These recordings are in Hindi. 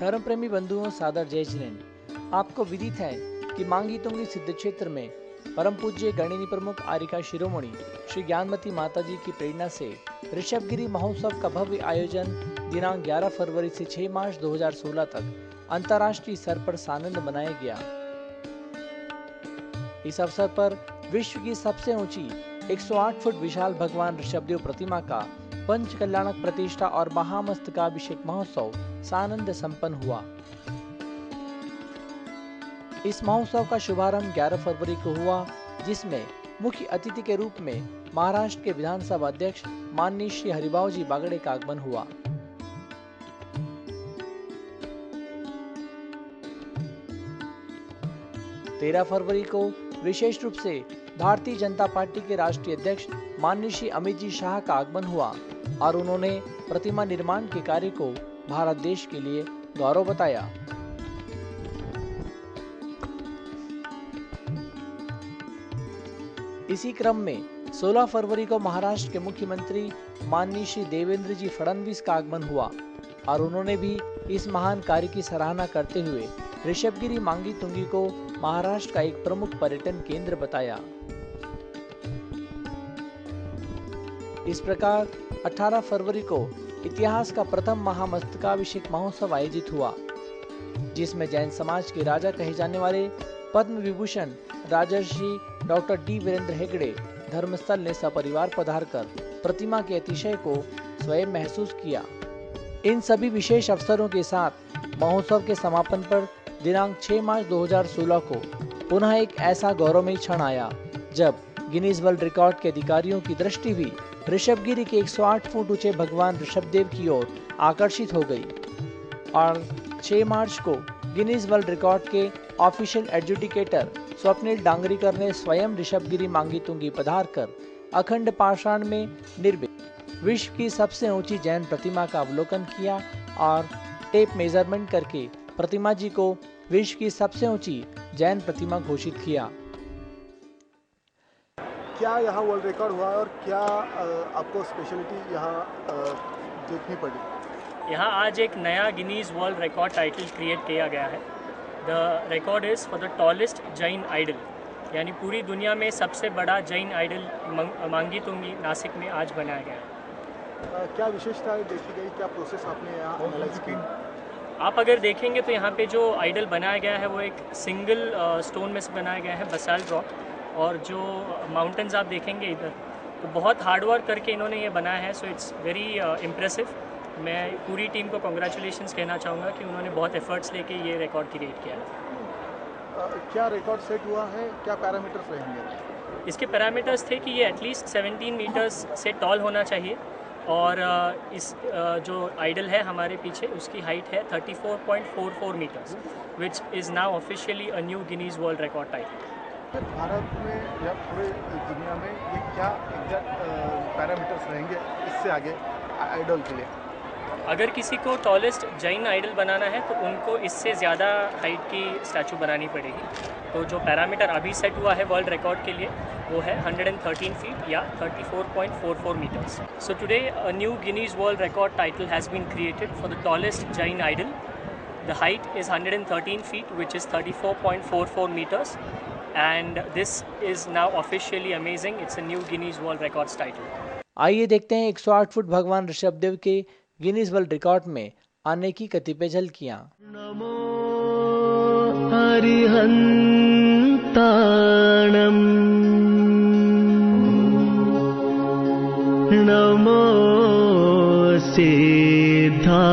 धर्म प्रेमी बंधुओं सादर जय जिनेन्द्र। आपको विदित है कि मांगी तुंगी सिद्ध क्षेत्र में परम पूज्य गणिनी प्रमुख आरिका शिरोमणि श्री ज्ञानमती माताजी की प्रेरणा से ऋषभगिरी महोत्सव का भव्य आयोजन दिनांक 11 फरवरी से 6 मार्च 2016 तक अंतर्राष्ट्रीय स्तर पर सानंद मनाया गया। इस अवसर पर विश्व की सबसे ऊंची 108 फुट विशाल भगवान ऋषभदेव प्रतिमा का पंच कल्याणक प्रतिष्ठा और महामस्तकाभिषेक महोत्सव सानंद संपन्न हुआ। इस महोत्सव का शुभारंभ 11 फरवरी को हुआ, जिसमें मुख्य अतिथि के रूप में महाराष्ट्र के विधानसभा अध्यक्ष माननीय श्री हरिभाऊ जी बागड़े का आगमन हुआ। तेरह फरवरी को विशेष रूप से भारतीय जनता पार्टी के राष्ट्रीय अध्यक्ष माननीय श्री अमित जी शाह का आगमन हुआ और उन्होंने प्रतिमा निर्माण के कार्य को भारत देश के लिए गौरव बताया। इसी क्रम में 16 फरवरी को महाराष्ट्र के मुख्यमंत्री माननीय श्री देवेंद्र जी फडणवीस का आगमन हुआ और उन्होंने भी इस महान कार्य की सराहना करते हुए ऋषभगिरी मांगी तुंगी को महाराष्ट्र का एक प्रमुख पर्यटन केंद्र बताया। इस प्रकार 18 फरवरी को इतिहास का प्रथम महामस्तकाभिषेक महोत्सव आयोजित हुआ, जिसमें जैन समाज के राजा कहे जाने वाले पद्म विभूषण राजर्षि डॉक्टर डी वीरेंद्र हेगड़े धर्मस्थल ने सपरिवार पधार कर प्रतिमा के अतिशय को स्वयं महसूस किया। इन सभी विशेष अवसरों के साथ महोत्सव के समापन पर दिनांक 6 मार्च 2016 को पुनः एक ऐसा गौरवमयी क्षण आया जब गिनीज वर्ल्ड रिकॉर्ड के अधिकारियों की दृष्टि भी ऋषभगिरी के 108 फुट ऊंचे भगवान ऋषभदेव की ओर आकर्षित हो गई और 6 मार्च को गिनीज वर्ल्ड रिकॉर्ड के ऑफिशियल एडजुडिकेटर स्वप्निल डांगरीकर ने स्वयं ऋषभगिरी मांगी तुंगी पधार कर अखंड पाषाण में निर्मित विश्व की सबसे ऊंची जैन प्रतिमा का अवलोकन किया और टेप मेजरमेंट करके प्रतिमा जी को विश्व की सबसे ऊंची जैन प्रतिमा घोषित किया। क्या यहाँ वर्ल्ड रिकॉर्ड हुआ और क्या आपको स्पेशलिटी यहाँ देखनी पड़ी? यहाँ आज एक नया Guinness world record title create किया गया है। The record is for the tallest Jain idol, यानी पूरी दुनिया में सबसे बड़ा जैन आइडल मांगी तुंगी नासिक में आज बनाया गया है। क्या विशेषताएं देखी गई, क्या प्रोसेस आपने यहाँ एनालाइज की? आप अगर देखेंगे तो यहाँ पे जो आइडल बनाया गया है वो एक सिंगल स्टोन में से बनाया गया है, बसाल्ट रॉक, और जो माउंटेन्स आप देखेंगे इधर तो बहुत हार्ड वर्क करके इन्होंने ये बनाया है। So it's very impressive. मैं पूरी टीम को कॉन्ग्रेचुलेशंस कहना चाहूँगा कि उन्होंने बहुत एफर्ट्स लेके ये रिकॉर्ड क्रिएट किया है। क्या रिकॉर्ड सेट हुआ है, क्या पैरामीटर्स रहेंगे? इसके पैरामीटर्स थे कि ये एटलीस्ट 17 मीटर्स से टॉल होना चाहिए और इस जो आइडल है हमारे पीछे उसकी हाइट है 34.44 meters, which is now officially a new Guinness world record title. Bharat में या पूरे दुनिया में ये क्या एग्जैक्ट पैरामीटर्स रहेंगे इससे आगे आइडल के लिए? अगर किसी को टॉलेस्ट जैन आइडल बनाना है तो उनको इससे ज़्यादा हाइट की स्टैचू बनानी पड़ेगी। तो जो पैरामीटर अभी सेट हुआ है वर्ल्ड रिकॉर्ड के लिए वो है 113 फीट या 34.44 meters. So today a new Guinness world record title has been created for the tallest Jain idol. The height is 113 feet, which is 34.44 meters, and this is now officially amazing. It's a new Guinness World Records title. आइए देखते हैं 108 फुट भगवान ऋषभदेव के गिनीज वर्ल्ड रिकॉर्ड में आने की कतिपय झलकियां। नमो हरिहंताणम नमो सिद्धाणम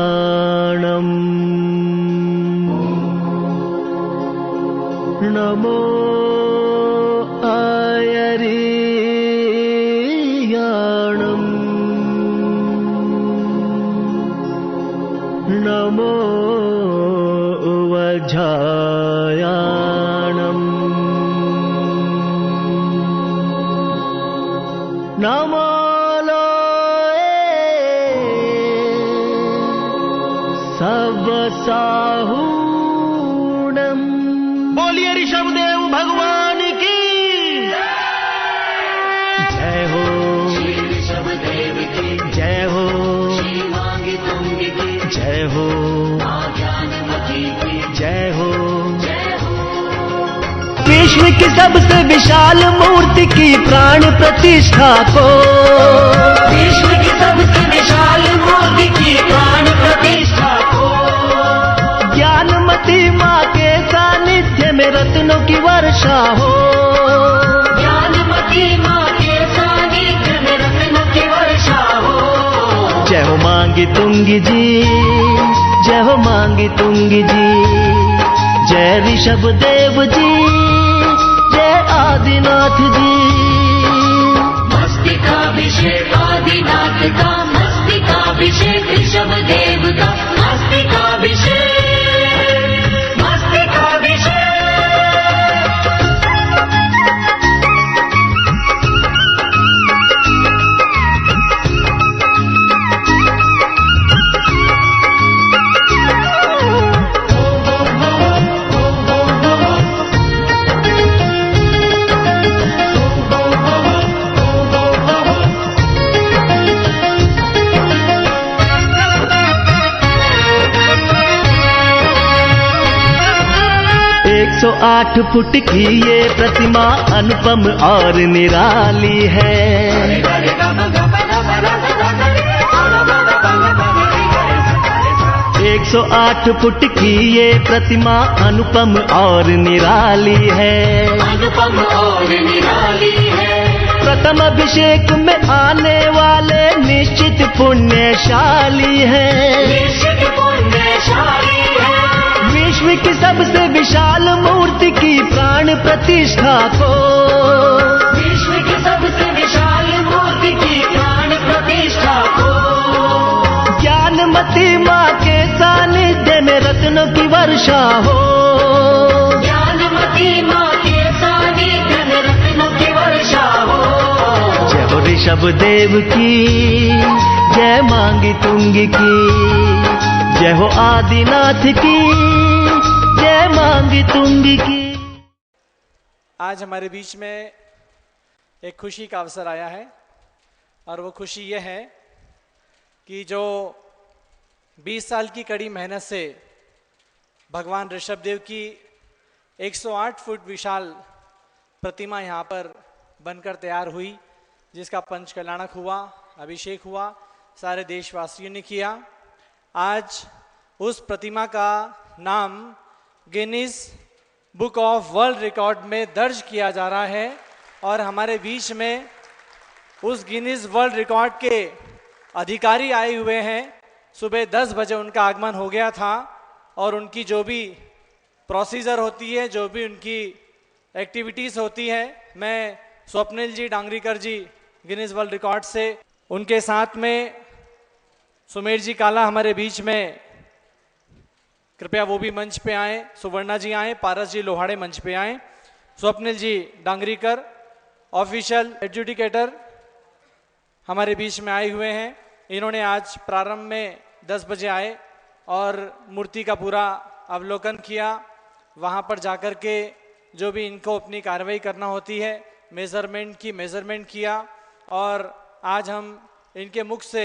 नमो नमो वज्रायाणम् नमो लोए सबसाहूणम्। बोलिए ऋषभदेव भगवान की जय हो, ऋषभदेव की जय हो, जय हो। विश्व की सबसे विशाल मूर्ति की प्राण प्रतिष्ठा को, विश्व की सबसे विशाल मूर्ति की प्राण प्रतिष्ठा को, ज्ञानमती माँ के सानिध्य में रत्नों की वर्षा हो, ज्ञानमती माँ के सानिध्य में रत्नों की वर्षा हो। जय हो मांगी तुंगी जी, जय हो मांगी तुंगी जी, जय ऋषभ देव जी, जय आदिनाथ जी। मस्तिकाभिषेक आदिनाथ का, मस्तिकाभिषेक ऋषभ देव का, मस्तिकाभिषेक, मस्तिकाभिषेक। 108 फुट की ये प्रतिमा अनुपम और निराली है। 108 फुट की ये प्रतिमा अनुपम और निराली है, अनुपम और निराली है। प्रथम अभिषेक में आने वाले निश्चित पुण्यशाली है, निश्चित पुण्यशाली है। विश्व की सबसे विशाल मूर्ति की प्राण प्रतिष्ठा को, विश्व की सबसे विशाल मूर्ति की प्राण प्रतिष्ठा को, ज्ञानमती माँ के सानिध्य में रत्नों की वर्षा हो, ज्ञानमती माँ के सानिध्य में रत्नों की वर्षा हो। जय हो ऋषभ देव की, जय मांगी तुंगी की, जय हो आदिनाथ की, जय मांगी तुंगी की। आज हमारे बीच में एक खुशी का अवसर आया है और वो खुशी ये है कि जो 20 साल की कड़ी मेहनत से भगवान ऋषभदेव की 108 फुट विशाल प्रतिमा यहाँ पर बनकर तैयार हुई, जिसका पंच कल्याणक हुआ, अभिषेक हुआ, सारे देशवासियों ने किया। आज उस प्रतिमा का नाम Guinness book of world record में दर्ज किया जा रहा है और हमारे बीच में उस गिनीज वर्ल्ड रिकॉर्ड के अधिकारी आए हुए हैं। सुबह 10 बजे उनका आगमन हो गया था और उनकी जो भी प्रोसीजर होती है, जो भी उनकी एक्टिविटीज़ होती है, मैं स्वप्निल जी डांगरीकर जी गिनीज वर्ल्ड रिकॉर्ड से, उनके साथ में सुमेर जी काला हमारे बीच में, कृपया वो भी मंच पे आए, सुवर्णा जी आए, पारस जी लोहाड़े मंच पे आए, स्वप्निल जी डांगरीकर ऑफिशियल एडजुडिकेटर हमारे बीच में आए हुए हैं। इन्होंने आज प्रारंभ में 10 बजे आए और मूर्ति का पूरा अवलोकन किया। वहाँ पर जाकर के जो भी इनको अपनी कार्रवाई करना होती है, मेजरमेंट किया और आज हम इनके मुख से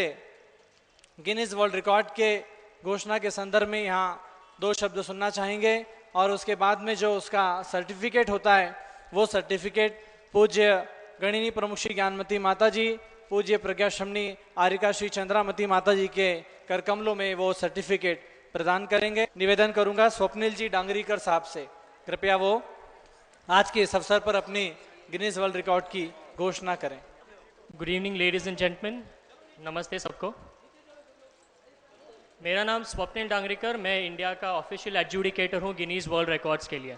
गिनीज वर्ल्ड रिकॉर्ड के घोषणा के संदर्भ में यहाँ 2 शब्द सुनना चाहेंगे और उसके बाद में जो उसका सर्टिफिकेट होता है, वो सर्टिफिकेट पूज्य गणिनी प्रमुख श्री ज्ञानमती माता जी, पूज्य प्रज्ञाश्रमणी आरिका श्री चंद्रामती माता जी के करकमलों में वो सर्टिफिकेट प्रदान करेंगे। निवेदन करूंगा स्वप्निल जी डांगरीकर साहब से, कृपया वो आज के इस अवसर पर अपनी गिनीज वर्ल्ड रिकॉर्ड की घोषणा करें। Good evening ladies and gentleman, नमस्ते सबको। मेरा नाम स्वप्निल डांगरीकर, मैं इंडिया का ऑफिशियल एडजुडिकेटर हूँ गिनीज वर्ल्ड रिकॉर्ड्स के लिए।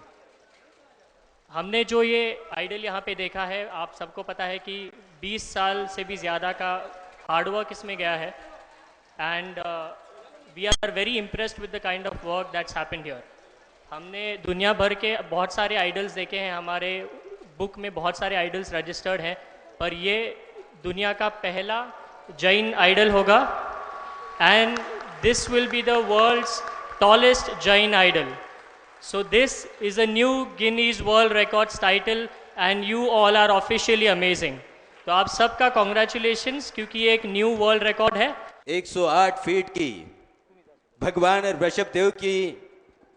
हमने जो ये आइडल यहाँ पे देखा है, आप सबको पता है कि 20 साल से भी ज़्यादा का हार्डवर्क इसमें गया है and we are very impressed with the kind of work that's happened here. हमने दुनिया भर के बहुत सारे आइडल्स देखे हैं, हमारे बुक में बहुत सारे आइडल्स रजिस्टर्ड हैं, पर ये दुनिया का पहला जैन आइडल होगा and this will be the world's tallest Jain idol. So this is a new Guinness World Records title and you all are officially amazing. तो आप सबका congratulations क्योंकि ये एक न्यू वर्ल्ड रिकॉर्ड है। 108 फीट की भगवान ऋषभदेव की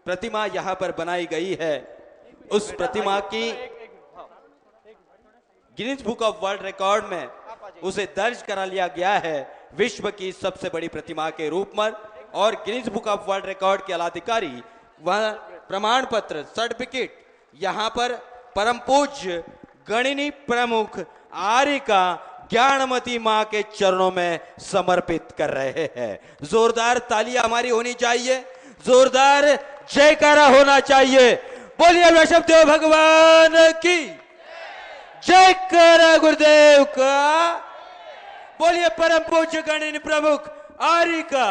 प्रतिमा यहाँ पर बनाई गई है उस प्रतिमा की Guinness book of world record में उसे दर्ज करा लिया गया है विश्व की सबसे बड़ी प्रतिमा के रूप में। और Guinness book of world record के अलाधिकारी वह प्रमाण पत्र सर्टिफिकेट यहाँ पर परम पूज्य गणिनी प्रमुख आर्यिका ज्ञानमती मां के चरणों में समर्पित कर रहे हैं। जोरदार तालियां हमारी होनी चाहिए, जोरदार जयकारा होना चाहिए। बोलिए वैष्णव भगवान की जयकारा गुरुदेव का। बोलिए परम पूज्य गणिनी प्रमुख आर्यिका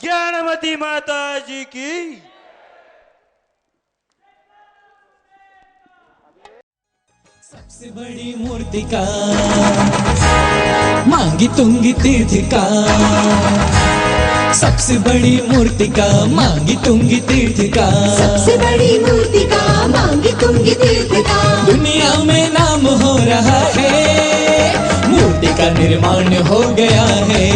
ज्ञानमती माता जी की। सबसे बड़ी मूर्ति का मांगी तुंगी तीर्थ का, सबसे बड़ी मूर्ति का मांगी तुंगी तीर्थ का, सबसे बड़ी मूर्ति का मांगी तुंगी तीर्थ का। दुनिया में नाम हो रहा है, मूर्ति का निर्माण हो गया है,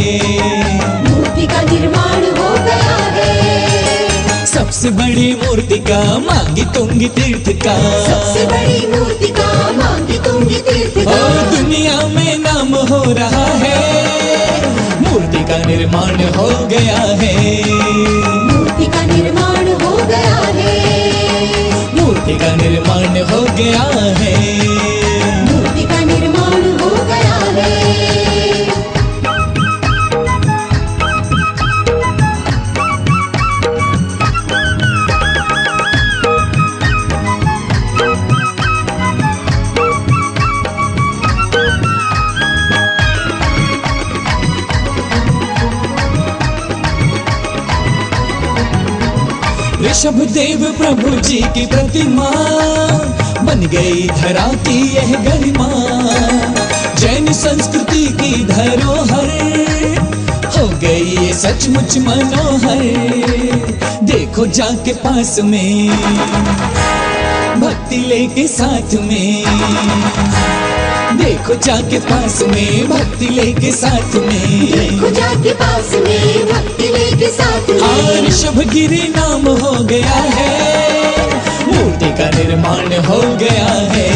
मूर्ति का निर्माण हो गया है। सबसे बड़ी मूर्ति का मांगी तुंगी तीर्थ का, सबसे बड़ी मूर्ति का मांगी तुंगी तीर्थ का। और दुनिया में नाम हो रहा है, मूर्ति का निर्माण हो गया है, मूर्ति का निर्माण हो गया है, मूर्ति का निर्माण हो गया है, मूर्ति का निर्माण हो गया है। ऋषभ देव प्रभु जी की प्रतिमा बन गई धरा की यह गरिमा, जैन संस्कृति की धरोहर हो गई ये सचमुच मनोहर। देखो जाके पास में भक्ति लेके साथ में, देखो जाके पास में भक्ति लेके साथ में, देखो जाके पास में भक्ति लेके साथ में। ऋषभ गिरी नाम हो गया है, मूर्ति का निर्माण हो गया है,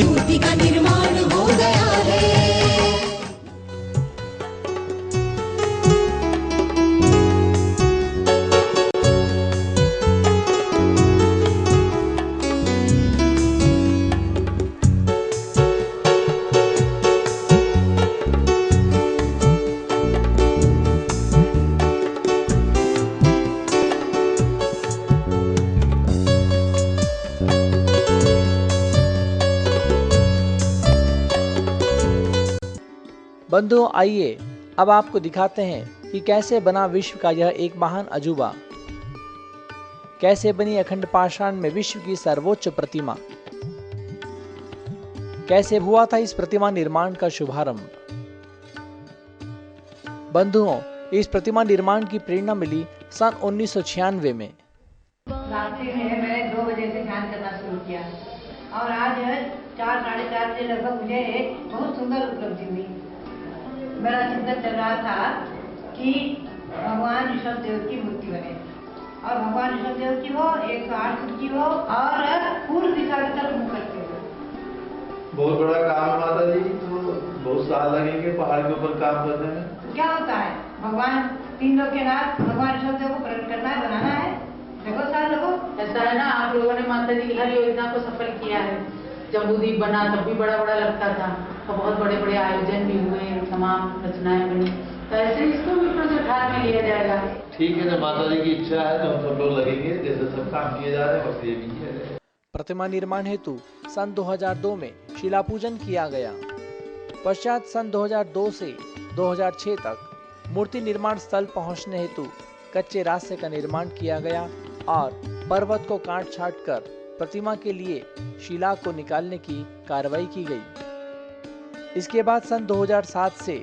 मूर्ति का निर्माण हो गया है। बंधुओं, आइए अब आपको दिखाते हैं कि कैसे बना विश्व का यह एक महान अजूबा, कैसे बनी अखंड पाषाण में विश्व की सर्वोच्च प्रतिमा, कैसे हुआ था इस प्रतिमा निर्माण का शुभारंभ। बंधुओं, इस प्रतिमा निर्माण की प्रेरणा मिली सन 1996 में। रात्रि में मैंने 2 बजे से ध्यान करना शुरू किया और आज 4 साढ़े 4 बजे लगभग मुझे एक बहुत सुंदर उपलब्धि हुई। मेरा चिंतन चल रहा था कि भगवान ऋषभ देव की मूर्ति बने और भगवान ऋषभ देव की हो 108 फुट की हो और पूर्व दिशा की तरफ मुख करते हो। बहुत बड़ा काम है माता जी, तो बहुत साल लगेंगे पहाड़ के ऊपर काम करने में। क्या होता है, भगवान 3 लोग के नाथ भगवान ऋषभ देव को प्रकट करना है, बनाना है। देखो साल लोगों, ऐसा है ना, आप लोगों ने माता जी की हर योजना को सफल किया है। जम्बूद्वीप बना तब भी बड़ा बड़ा लगता था और बहुत बड़े बड़े आयोजन भी हुए, तमाम रचनाएं बनी, तो ऐसे इसको भी प्रोजेक्ट हाथ में लिया जाएगा। ठीक है, जब माता जी की इच्छा है तो हम सब लोग लगेंगे, जैसे सब काम किए जा रहे हैं वैसे ये भी किया जाए। प्रतिमा निर्माण हेतु सन 2002 में शिला पूजन किया गया। पश्चात सन 2002 से 2006 तक मूर्ति निर्माण स्थल पहुंचने हेतु कच्चे रास्ते का निर्माण किया गया और पर्वत को काट छाट कर प्रतिमा के लिए शिला को निकालने की कार्रवाई की गई। इसके बाद सन 2007 से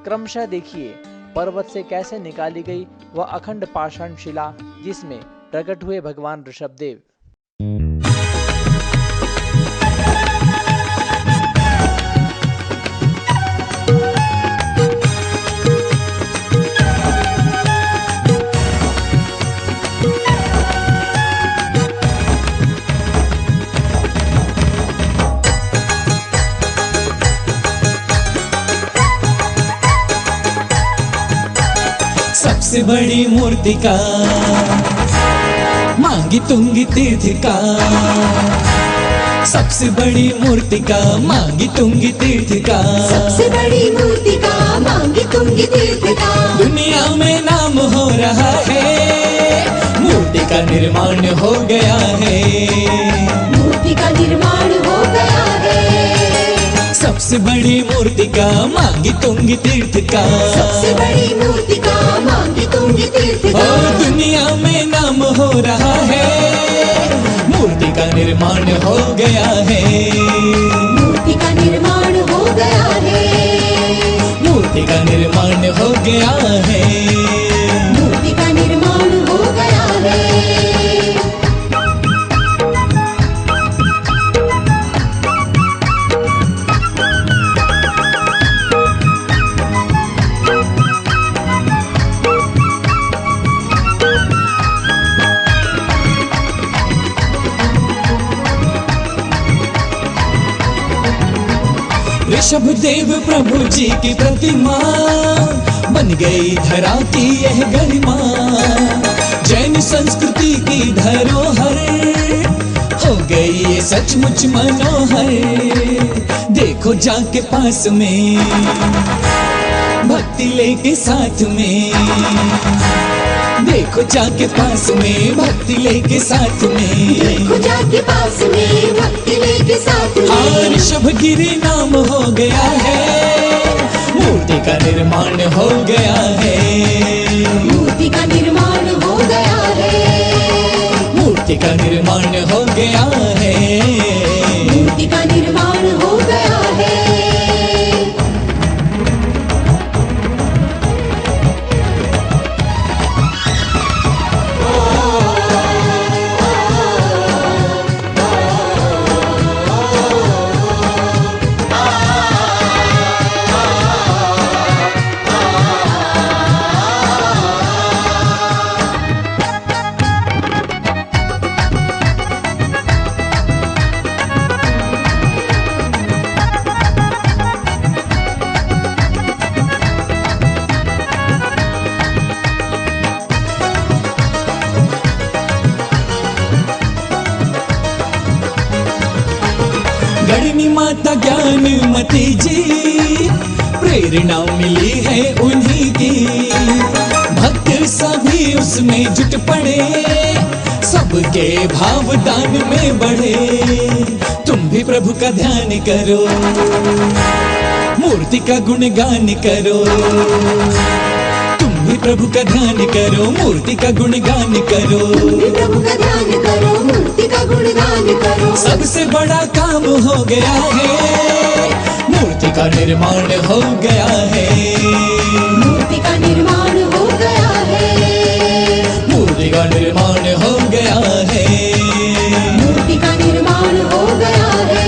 क्रमशः देखिए पर्वत से कैसे निकाली गई वह अखंड पाषाण शिला, जिसमें प्रकट हुए भगवान ऋषभदेव। सबसे बड़ी मूर्ति का मांगी तुंगी तीर्थ का, सबसे बड़ी मूर्ति का मांगी तुंगी तीर्थ का, सबसे बड़ी मूर्ति का मांगी तुंगी तीर्थ का। दुनिया में नाम हो रहा है, मूर्ति का निर्माण हो गया है, मूर्ति का निर्माण हो गया है। सबसे बड़ी मूर्ति का मांगी तुंगी तीर्थ का, सबसे बड़ी मूर्ति का मांगी तुंगी तीर्थ का। और दुनिया में नाम हो रहा है, मूर्ति का निर्माण हो गया है, मूर्ति का निर्माण हो गया है, मूर्ति का निर्माण हो गया है, मूर्ति का निर्माण हो गया है। ऋषभ देव प्रभु जी की प्रतिमा बन गई धरा की यह गरिमा, जैन संस्कृति की धरोहर हो गई ये सचमुच मनोहर। देखो जाके पास में भक्ति लेके साथ में, देखो जाके पास में भक्ति लेके साथ में, देखो जाके पास में भक्ति लेके साथ में। ऋषभ गिरी नाम हो गया है, मूर्ति का निर्माण हो गया है, मूर्ति का निर्माण हो गया है, मूर्ति का निर्माण हो गया है, मूर्ति का निर्माण हो गया है। गणिनी माता ज्ञानमती जी प्रेरणा मिली है उन्हीं की, भक्त सभी उसमें जुट पड़े, सबके भाव दान में बढ़े। तुम भी प्रभु का ध्यान करो, मूर्ति का गुणगान करो, तुम भी प्रभु का ध्यान करो, मूर्ति का गुणगान करो, प्रभु का ध्यान करो, मूर्ति का गुणगान करो। सबसे बड़ा काम हो गया है, मूर्ति का निर्माण हो गया है, मूर्ति का निर्माण हो गया है, मूर्ति का निर्माण हो गया है, मूर्ति का निर्माण हो गया है।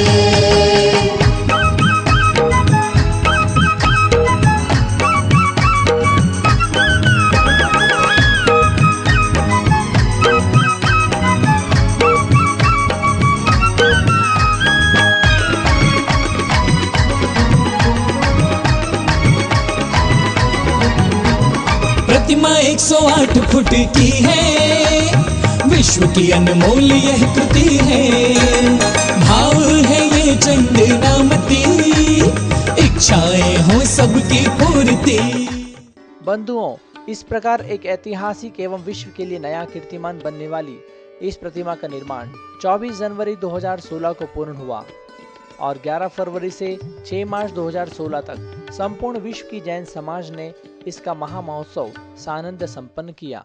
प्रतिमा 108 फुट की है, विश्व की अनमोल यह कृति है, भाव है ये चंदनामती, इच्छाएं हो सबकी पूर्ति। बंधुओं, इस प्रकार एक ऐतिहासिक एवं विश्व के लिए नया कीर्तिमान बनने वाली इस प्रतिमा का निर्माण 24 जनवरी 2016 को पूर्ण हुआ और 11 फरवरी से 6 मार्च 2016 तक संपूर्ण विश्व की जैन समाज ने इसका महामहोत्सव सानंद संपन्न किया।